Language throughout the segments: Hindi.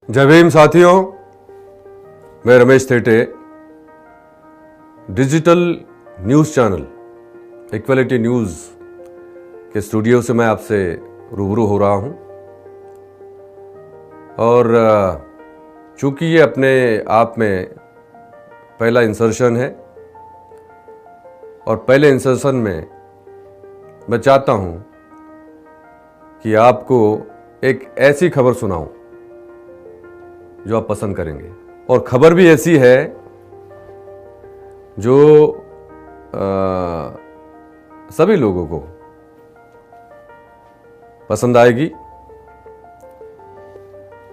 जय भीम साथियों, मैं Ramesh Thete digital news channel equality news के स्टूडियो से मैं आपसे रूबरू हो रहा हूं। और चूंकि ये अपने आप में पहला इंसर्शन है और पहले इंसर्शन में मैं चाहता हूं कि आपको एक ऐसी खबर सुनाऊं जो आप पसंद करेंगे। और खबर भी ऐसी है जो सभी लोगों को पसंद आएगी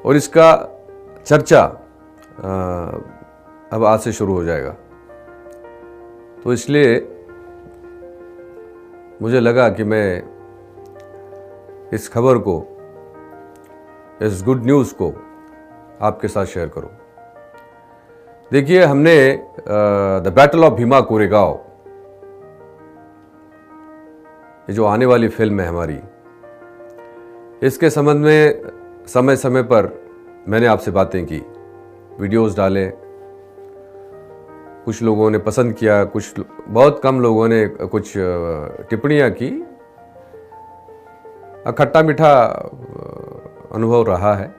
और इसका चर्चा अब आज से शुरू हो जाएगा। तो इसलिए मुझे लगा कि मैं इस खबर को, इस गुड न्यूज़ को आपके साथ शेयर करूं। देखिए, हमने the battle of Bhima Koregaon, ये जो आने वाली फिल्म है हमारी, इसके संबंध में समय समय पर मैंने आपसे बातें की, वीडियोस डाले। कुछ लोगों ने पसंद किया, कुछ बहुत कम लोगों ने कुछ टिप्पणियां की। खट्टा मीठा अनुभव रहा है,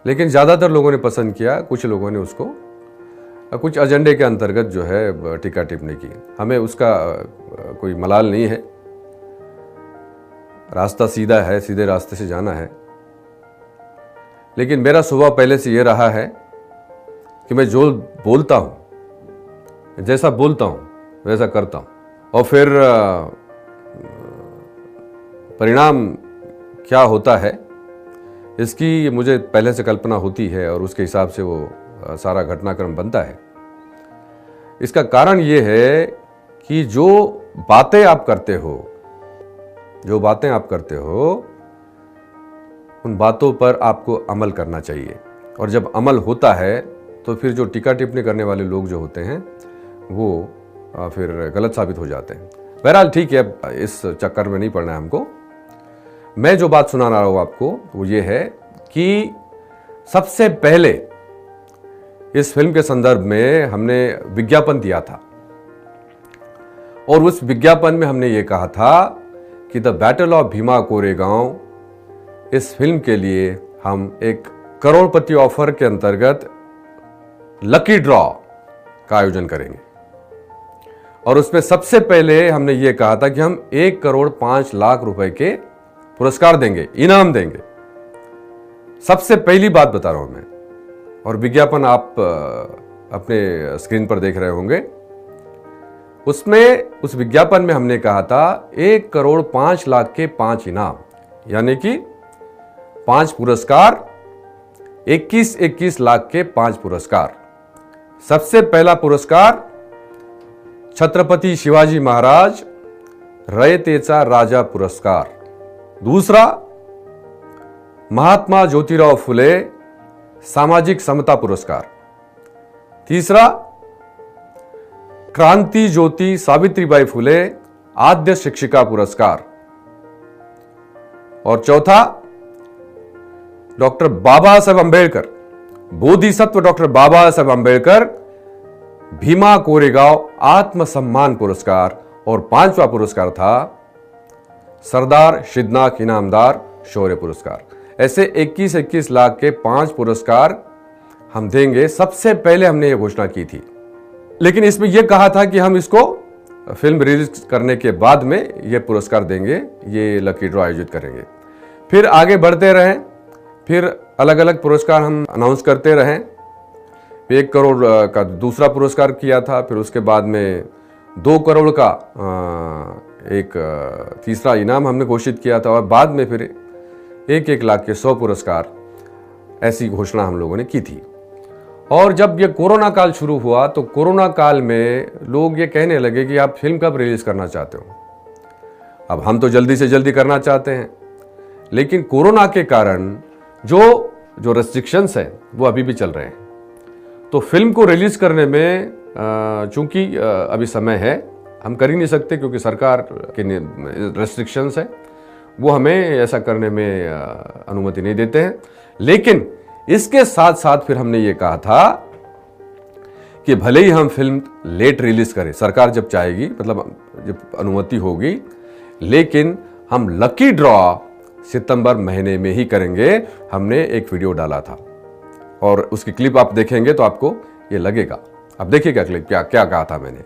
लेकिन ज़्यादातर लोगों ने पसंद किया। कुछ लोगों ने उसको कुछ एजेंडे के अंतर्गत जो है टीका टिप्पणी की। हमें उसका कोई मलाल नहीं है, रास्ता सीधा है, सीधे रास्ते से जाना है। लेकिन मेरा स्वभाव पहले से ये रहा है कि मैं जो बोलता हूँ, जैसा बोलता हूँ वैसा करता हूँ, और फिर परिणाम क्या होता है इसकी मुझे पहले से कल्पना होती है और उसके हिसाब से वो सारा घटनाक्रम बनता है। इसका कारण ये है कि जो बातें आप करते हो, उन बातों पर आपको अमल करना चाहिए। और जब अमल होता है तो फिर जो टीका टिप्पणी करने वाले लोग जो होते हैं वो फिर गलत साबित हो जाते हैं। बहरहाल ठीक है, इस चक्कर में नहीं पड़ना है हमको। मैं जो बात सुना रहा हूं आपको वो ये है कि सबसे पहले इस फिल्म के संदर्भ में हमने विज्ञापन दिया था और उस विज्ञापन में हमने ये कहा था कि the battle of Bhima Koregaon, इस फिल्म के लिए हम एक करोड़पति ऑफर के अंतर्गत लकी ड्रॉ का आयोजन करेंगे। और उसमें सबसे पहले हमने ये कहा था कि हम 1,05,00,000 रुपए के पुरस्कार देंगे, इनाम देंगे। सबसे पहली बात बता रहा हूं मैं, और विज्ञापन आप अपने स्क्रीन पर देख रहे होंगे। उसमें उस विज्ञापन में हमने कहा था 1,05,00,000 के 5 इनाम, यानी कि 5 पुरस्कार, 21 लाख के 5 पुरस्कार। सबसे पहला पुरस्कार छत्रपति शिवाजी महाराज रयतेचा राजा पुरस्कार। दूसरा महात्मा ज्योतिराव फुले सामाजिक समता पुरस्कार। तीसरा क्रांति ज्योति सावित्रीबाई फुले आद्य शिक्षिका पुरस्कार। और चौथा डॉक्टर बाबा साहेब अंबेडकर, बोधिसत्व डॉक्टर बाबा साहेब अंबेडकर भीमा कोरेगांव आत्मसम्मान पुरस्कार। और 5वां पुरस्कार था सरदार शिदनाक इनामदार शौर्य पुरस्कार। ऐसे 21 लाख के 5 पुरस्कार हम देंगे। सबसे पहले हमने ये घोषणा की थी, लेकिन इसमें यह कहा था कि हम इसको फिल्म रिलीज करने के बाद में ये पुरस्कार देंगे, ये लकी ड्रॉ आयोजित करेंगे। फिर आगे बढ़ते रहें, फिर अलग अलग पुरस्कार हम अनाउंस करते रहें। 1 करोड़ का दूसरा पुरस्कार किया था, फिर उसके बाद में 2 करोड़ का एक तीसरा इनाम हमने घोषित किया था, और बाद में फिर 1 लाख के 100 पुरस्कार, ऐसी घोषणा हम लोगों ने की थी। और जब ये कोरोना काल शुरू हुआ तो कोरोना काल में लोग ये कहने लगे कि आप फिल्म कब रिलीज करना चाहते हो। अब हम तो जल्दी से जल्दी करना चाहते हैं, लेकिन कोरोना के कारण जो रेस्ट्रिक्शंस हैं वो अभी भी चल रहे हैं। तो फिल्म को रिलीज करने में चूंकि अभी समय है, हम कर ही नहीं सकते क्योंकि सरकार के रेस्ट्रिक्शंस है, वो हमें ऐसा करने में अनुमति नहीं देते हैं। लेकिन इसके साथ साथ फिर हमने ये कहा था कि भले ही हम फिल्म लेट रिलीज करें, सरकार जब चाहेगी, मतलब जब अनुमति होगी, लेकिन हम लकी ड्रॉ सितंबर महीने में ही करेंगे। हमने एक वीडियो डाला था और उसकी क्लिप आप देखेंगे तो आपको ये लगेगा। अब देखिएगा क्लिप, क्या क्या कहा था मैंने।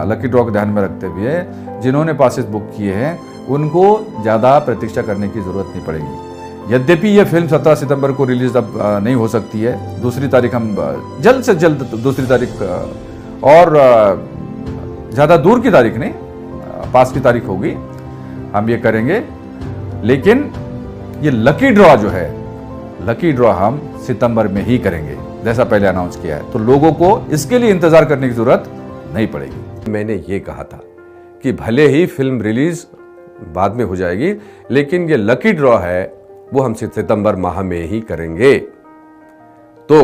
लकी ड्रॉ को ध्यान में रखते हुए जिन्होंने पासेस बुक किए हैं उनको ज़्यादा प्रतीक्षा करने की ज़रूरत नहीं पड़ेगी। यद्यपि ये फिल्म 17 सितंबर को रिलीज अब नहीं हो सकती है, दूसरी तारीख हम जल्द से जल्द दूसरी तारीख और ज़्यादा दूर की तारीख नहीं, पास की तारीख होगी, हम ये करेंगे। लेकिन ये लकी ड्रॉ जो है, लकी ड्रॉ हम सितंबर में ही करेंगे जैसा पहले अनाउंस किया है, तो लोगों को इसके लिए इंतजार करने की जरूरत नहीं पड़ेगी। मैंने ये कहा था कि भले ही फिल्म रिलीज बाद में हो जाएगी, लेकिन ये लकी ड्रॉ है वो हम सितंबर माह में ही करेंगे। तो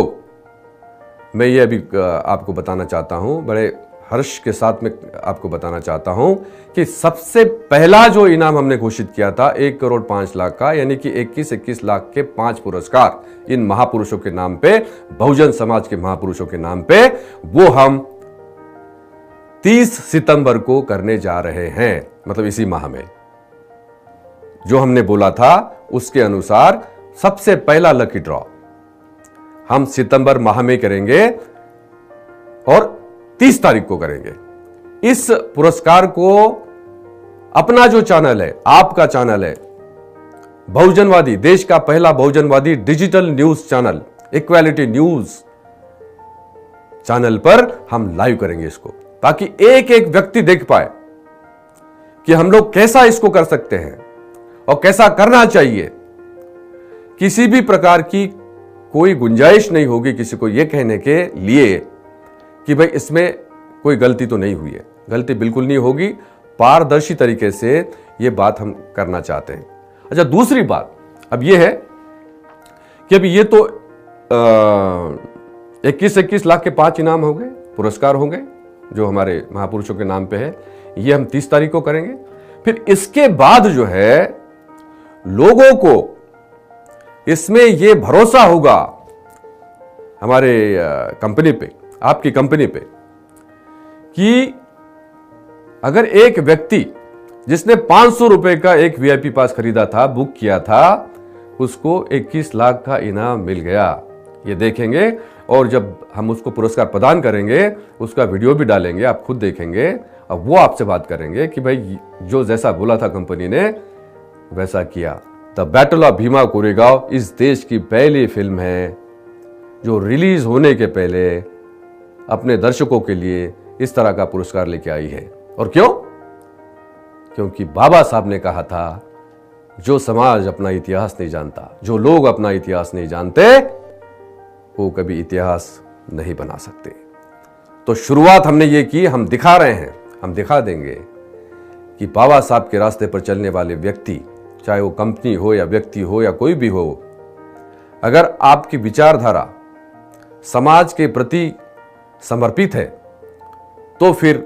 मैं ये अभी आपको बताना चाहता हूं, बड़े हर्ष के साथ में आपको बताना चाहता हूं कि सबसे पहला जो इनाम हमने घोषित किया था 1 करोड़ 5 लाख का, यानी कि 21 लाख के 5 पुरस्कार इन महापुरुषों के नाम पे, बहुजन समाज के महापुरुषों के नाम पे, वो हम 30 सितंबर को करने जा रहे हैं। मतलब इसी माह में जो हमने बोला था उसके अनुसार सबसे पहला लकी ड्रॉ हम सितंबर माह में करेंगे और 30 तारीख को करेंगे। इस पुरस्कार को अपना जो चैनल है, आपका चैनल है, बहुजनवादी, देश का पहला बहुजनवादी digital news channel equality news channel पर हम लाइव करेंगे इसको, ताकि एक एक व्यक्ति देख पाए कि हम लोग कैसा इसको कर सकते हैं और कैसा करना चाहिए। किसी भी प्रकार की कोई गुंजाइश नहीं होगी किसी को यह कहने के लिए कि भाई इसमें कोई गलती तो नहीं हुई है। गलती बिल्कुल नहीं होगी, पारदर्शी तरीके से यह बात हम करना चाहते हैं। अच्छा, दूसरी बात अब यह है कि अभी ये तो 21 लाख के 5 इनाम हो गए, पुरस्कार होंगे जो हमारे महापुरुषों के नाम पे है। ये हम 30 तारीख को करेंगे। फिर इसके बाद जो है लोगों को इसमें यह भरोसा होगा हमारे कंपनी पे, आपकी कंपनी पे, कि अगर एक व्यक्ति जिसने 500 रुपए का एक वीआईपी पास खरीदा था, बुक किया था, उसको 21 लाख का इनाम मिल गया। ये देखेंगे और जब हम उसको पुरस्कार प्रदान करेंगे उसका वीडियो भी डालेंगे, आप खुद देखेंगे। अब वो आपसे बात करेंगे कि भाई जो जैसा बोला था कंपनी ने वैसा किया। The battle of Bhima Koregaon इस देश की पहली फिल्म है जो रिलीज होने के पहले अपने दर्शकों के लिए इस तरह का पुरस्कार लेके आई है। और क्यों? क्योंकि बाबा साहब ने कहा था जो समाज अपना इतिहास नहीं जानता, जो लोग अपना इतिहास नहीं जानते, वो कभी इतिहास नहीं बना सकते। तो शुरुआत हमने ये की, हम दिखा रहे हैं, हम दिखा देंगे कि बाबा साहब के रास्ते पर चलने वाले व्यक्ति, चाहे वो कंपनी हो या व्यक्ति हो या कोई भी हो, अगर आपकी विचारधारा समाज के प्रति समर्पित है तो फिर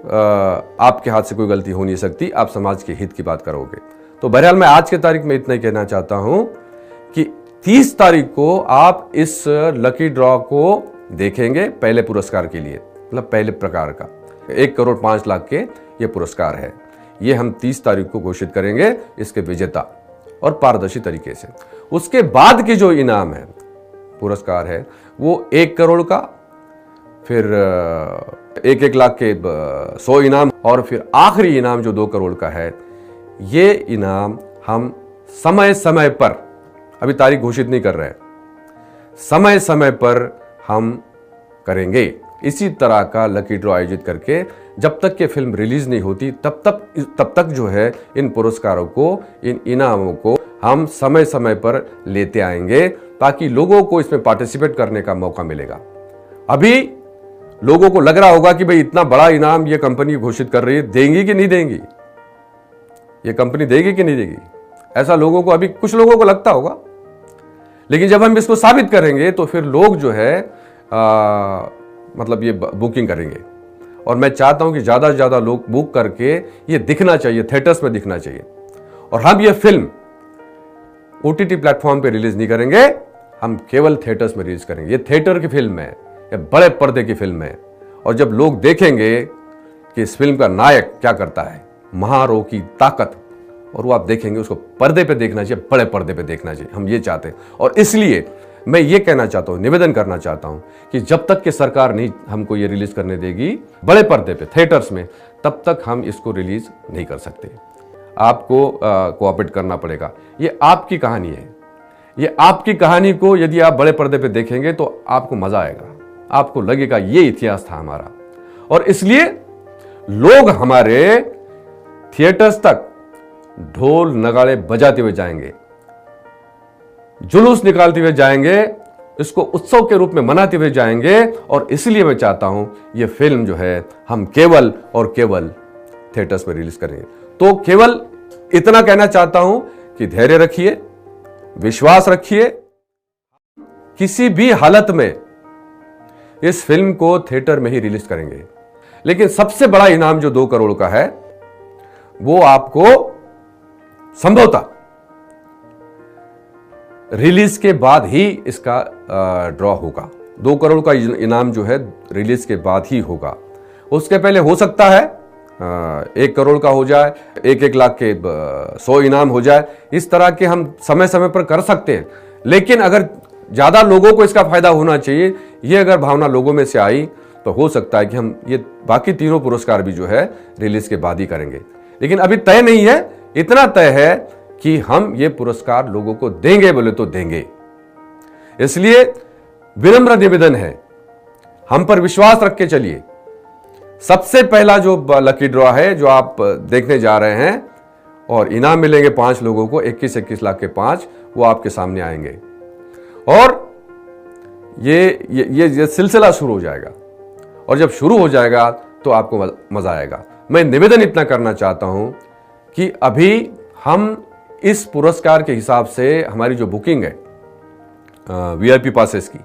आपके हाथ से कोई गलती हो नहीं सकती, आप समाज के हित की बात करोगे। तो बहरहाल मैं आज के तारीख में इतना ही कहना चाहता हूं कि 30 तारीख को आप इस लकी ड्रॉ को देखेंगे पहले पुरस्कार के लिए, मतलब पहले प्रकार का 1 करोड़ 5 लाख के ये पुरस्कार है। ये हम 30 तारीख को घोषित करेंगे इसके विजेता और पारदर्शी तरीके से। उसके बाद के जो इनाम है, पुरस्कार है, वो 1 करोड़ का, फिर 1 लाख के 100 इनाम, और फिर आखिरी इनाम जो 2 करोड़ का है। ये इनाम हम समय समय पर, अभी तारीख घोषित नहीं कर रहे हैं, समय समय पर हम करेंगे। इसी तरह का लकी ड्रॉ आयोजित करके जब तक कि फिल्म रिलीज नहीं होती तब तक जो है इन पुरस्कारों को, इन इनामों को हम समय समय पर लेते आएंगे, ताकि लोगों को इसमें पार्टिसिपेट करने का मौका मिलेगा। अभी लोगों को लग रहा होगा कि भाई इतना बड़ा इनाम ये कंपनी घोषित कर रही है, देंगी कि नहीं देंगी, ये कंपनी देगी कि नहीं देगी, ऐसा लोगों को, अभी कुछ लोगों को लगता होगा। लेकिन जब हम इसको साबित करेंगे तो फिर लोग जो है मतलब ये बुकिंग करेंगे। और मैं चाहता हूं कि ज्यादा से ज्यादा लोग बुक करके ये दिखना चाहिए, थिएटर्स में दिखना चाहिए। और हम ये फिल्म ओटीटी प्लेटफॉर्म पे रिलीज नहीं करेंगे, हम केवल थिएटर्स में रिलीज करेंगे। ये थिएटर की फिल्म है, ये बड़े पर्दे की फिल्म है। और जब लोग देखेंगे कि इस फिल्म का नायक क्या करता है, महारो की ताकत, और वो आप देखेंगे, उसको पर्दे पे देखना चाहिए, बड़े पर्दे पे देखना चाहिए। हम ये चाहते हैं। और इसलिए मैं ये कहना चाहता हूं, निवेदन करना चाहता हूं कि जब तक कि सरकार नहीं हमको ये रिलीज करने देगी बड़े पर्दे पे थिएटर्स में, तब तक हम इसको रिलीज नहीं कर सकते। आपको कोऑपरेट करना पड़ेगा। ये आपकी कहानी है। ये आपकी कहानी को यदि आप बड़े पर्दे पे देखेंगे तो आपको मजा आएगा, आपको लगेगा ये इतिहास था हमारा। और इसलिए लोग हमारे थिएटर्स तक ढोल नगाड़े बजाते हुए जाएंगे, जुलूस निकालते हुए जाएंगे, इसको उत्सव के रूप में मनाते हुए जाएंगे। और इसलिए मैं चाहता हूं ये फिल्म जो है हम केवल और केवल थिएटर्स में रिलीज करेंगे। तो केवल इतना कहना चाहता हूं कि धैर्य रखिए, विश्वास रखिए, किसी भी हालत में इस फिल्म को थिएटर में ही रिलीज करेंगे। लेकिन सबसे बड़ा इनाम जो 2 करोड़ का है वो आपको संभवतः रिलीज के बाद ही इसका ड्रॉ होगा। 2 करोड़ का इनाम जो है रिलीज के बाद ही होगा। उसके पहले हो सकता है 1 करोड़ का हो जाए, 1-1 लाख के 100 इनाम हो जाए। इस तरह के हम समय समय पर कर सकते हैं। लेकिन अगर ज्यादा लोगों को इसका फायदा होना चाहिए, ये अगर भावना लोगों में से आई, तो हो सकता है कि हम ये बाकी तीनों पुरस्कार भी जो है रिलीज के बाद ही करेंगे। लेकिन अभी तय नहीं है। इतना तय है कि हम ये पुरस्कार लोगों को देंगे, बोले तो देंगे। इसलिए विनम्र निवेदन है, हम पर विश्वास रख के चलिए। सबसे पहला जो लकी ड्रॉ है जो आप देखने जा रहे हैं, और इनाम मिलेंगे 5 लोगों को, 21-21 लाख के 5, वो आपके सामने आएंगे। और ये सिलसिला शुरू हो जाएगा। और जब शुरू हो जाएगा तो आपको मजा आएगा। मैं निवेदन इतना करना चाहता हूं कि अभी हम इस पुरस्कार के हिसाब से हमारी जो बुकिंग है वीआईपी पासेस की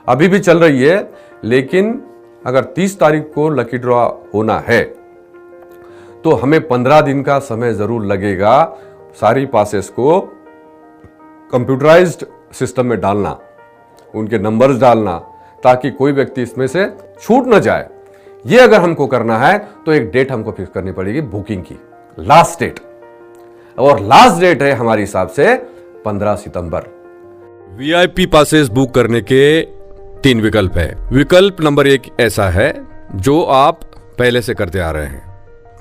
अभी भी चल रही है। लेकिन अगर 30 तारीख को लकी ड्रॉ होना है तो हमें 15 दिन का समय जरूर लगेगा सारी पासेस को कंप्यूटराइज्ड सिस्टम में डालना, उनके नंबर्स डालना, ताकि कोई व्यक्ति इसमें से छूट न जाए। ये अगर हमको करना है तो एक डेट हमको फिक्स करनी पड़ेगी बुकिंग की, लास्ट डेट। और लास्ट डेट है हमारे हिसाब से 15 सितंबर। वीआईपी पासेस बुक करने के 3 विकल्प है। विकल्प नंबर 1 ऐसा है जो आप पहले से करते आ रहे हैं।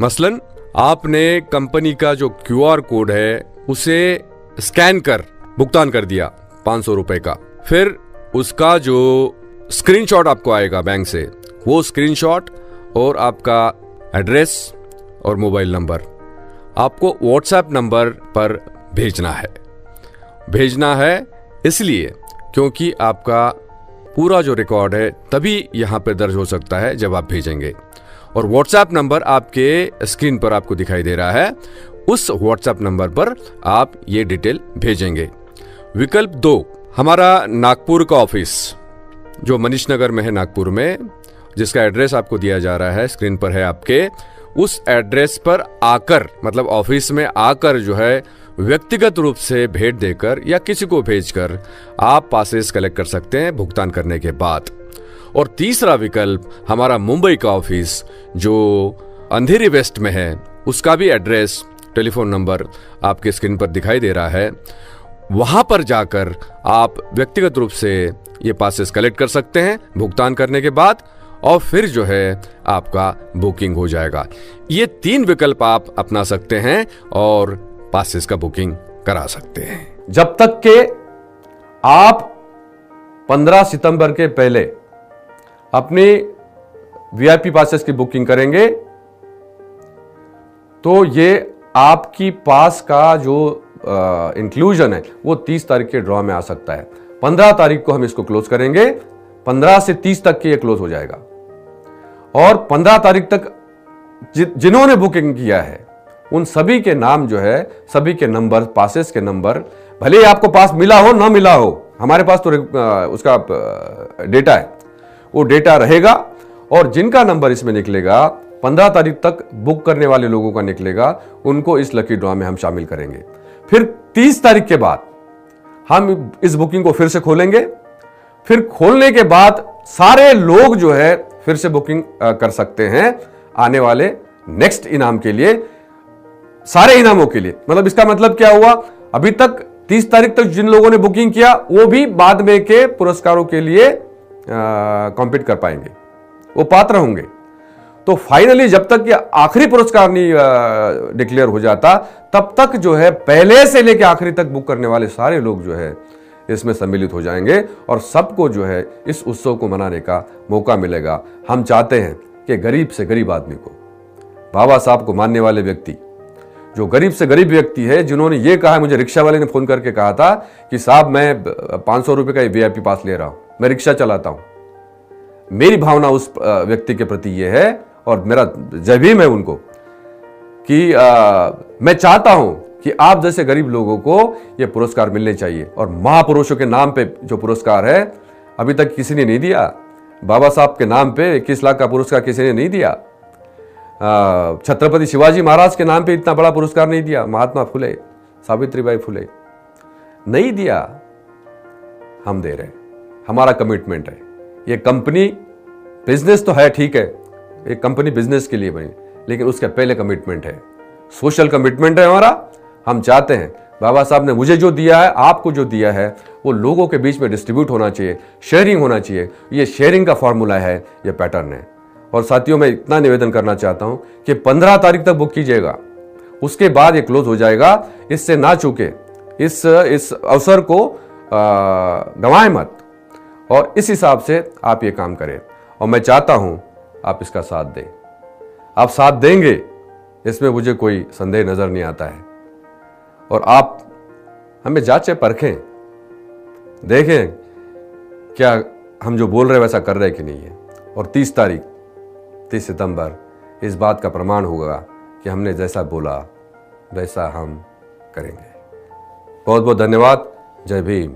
मसलन आपने कंपनी का जो क्यूआर कोड है उसे स्कैन कर भुगतान कर दिया 500 रुपए का। फिर उसका जो स्क्रीनशॉट आपको आएगा बैंक से, वो स्क्रीनशॉट और आपका एड्रेस और मोबाइल नंबर आपको व्हाट्सएप नंबर पर भेजना है इसलिए क्योंकि आपका पूरा जो रिकॉर्ड है तभी यहाँ पे दर्ज हो सकता है जब आप भेजेंगे। और व्हाट्सएप नंबर आपके स्क्रीन पर आपको दिखाई दे रहा है, उस व्हाट्सएप नंबर पर आप ये डिटेल भेजेंगे। विकल्प 2, हमारा नागपुर का ऑफिस जो मनीष नगर में है, नागपुर में, जिसका एड्रेस आपको दिया जा रहा है, स्क्रीन पर है आपके, उस एड्रेस पर आकर, मतलब ऑफिस में आकर जो है व्यक्तिगत रूप से भेंट देकर या किसी को भेजकर आप पासेस कलेक्ट कर सकते हैं भुगतान करने के बाद। और तीसरा विकल्प हमारा मुंबई का ऑफिस जो अंधेरी वेस्ट में है, उसका भी एड्रेस, टेलीफोन नंबर आपके स्क्रीन पर दिखाई दे रहा है। वहां पर जाकर आप व्यक्तिगत रूप से ये पासेस कलेक्ट कर सकते हैं भुगतान करने के बाद, और फिर जो है आपका बुकिंग हो जाएगा। ये 3 विकल्प आप अपना सकते हैं और पासेस का बुकिंग करा सकते हैं। जब तक के आप 15 सितंबर के पहले अपने वीआईपी पासेस की बुकिंग करेंगे तो ये आपकी पास का जो इंक्लूजन है वो 30 तारीख के ड्रॉ में आ सकता है। 15 तारीख को हम इसको क्लोज करेंगे, 15 से 30 तक के ये क्लोज हो जाएगा। और 15 तारीख तक जिन्होंने बुकिंग किया है उन सभी के नाम जो है, सभी के नंबर, पासेस के नंबर, भले ही आपको पास मिला हो ना मिला हो, हमारे पास तो उसका डेटा है, वो डेटा रहेगा। और जिनका नंबर इसमें निकलेगा 15 तारीख तक बुक करने वाले लोगों का निकलेगा, उनको इस लकी ड्रॉ में हम शामिल करेंगे। फिर 30 तारीख के बाद हम इस बुकिंग को फिर से खोलेंगे। फिर खोलने के बाद सारे लोग जो है फिर से बुकिंग कर सकते हैं आने वाले नेक्स्ट इनाम के लिए, सारे इनामों के लिए। मतलब इसका मतलब क्या हुआ, अभी तक 30 तारीख तक जिन लोगों ने बुकिंग किया वो भी बाद में के पुरस्कारों के लिए कॉम्पीट कर पाएंगे, वो पात्र होंगे। तो फाइनली जब तक ये आखिरी पुरस्कार नहीं डिक्लेयर हो जाता तब तक जो है पहले से लेकर आखिरी तक बुक करने वाले सारे लोग जो है इसमें सम्मिलित हो जाएंगे और सबको जो है इस उत्सव को मनाने का मौका मिलेगा। हम चाहते हैं कि गरीब से गरीब आदमी को, बाबा साहब को मानने वाले व्यक्ति, जो गरीब से गरीब व्यक्ति है, जिन्होंने ये कहा, मुझे रिक्शा वाले ने फोन करके कहा था कि साहब मैं 500 रुपए का VIP पास ले रहा हूं, मैं रिक्शा चलाता हूं। मेरी भावना उस व्यक्ति के प्रति यह है और मेरा जय भीम है उनको कि मैं चाहता हूं कि आप जैसे गरीब लोगों को यह पुरस्कार मिलने चाहिए। और महापुरुषों के नाम पे जो पुरस्कार है अभी तक किसी ने नहीं दिया। बाबा साहब के नाम पे 21 लाख का पुरस्कार किसी ने नहीं दिया। छत्रपति शिवाजी महाराज के नाम पे इतना बड़ा पुरस्कार नहीं दिया। महात्मा फुले, सावित्रीबाई फुले नहीं दिया, हम दे रहे हैं। हमारा कमिटमेंट है। ये कंपनी बिजनेस तो है, ठीक है, एक कंपनी बिजनेस के लिए बनी, लेकिन उसका पहले कमिटमेंट है, सोशल कमिटमेंट है हमारा। हम चाहते हैं बाबा साहब ने मुझे जो दिया है, आपको जो दिया है, वो लोगों के बीच में डिस्ट्रीब्यूट होना चाहिए, शेयरिंग होना चाहिए। ये शेयरिंग का फॉर्मूला है, ये पैटर्न है। और साथियों, मैं इतना निवेदन करना चाहता हूं कि 15 तारीख तक बुक कीजिएगा, उसके बाद ये क्लोज हो जाएगा। इससे ना चूके, इस अवसर को गंवाएं मत और इस हिसाब से आप ये काम करें। और मैं चाहता हूं आप इसका साथ दें। आप साथ देंगे इसमें मुझे कोई संदेह नजर नहीं आता है। और आप हमें जांचें परखें, देखें क्या हम जो बोल रहे हैं वैसा कर रहे हैं कि नहीं है। और 30 सितंबर इस बात का प्रमाण होगा कि हमने जैसा बोला वैसा हम करेंगे। बहुत बहुत धन्यवाद। जय भीम।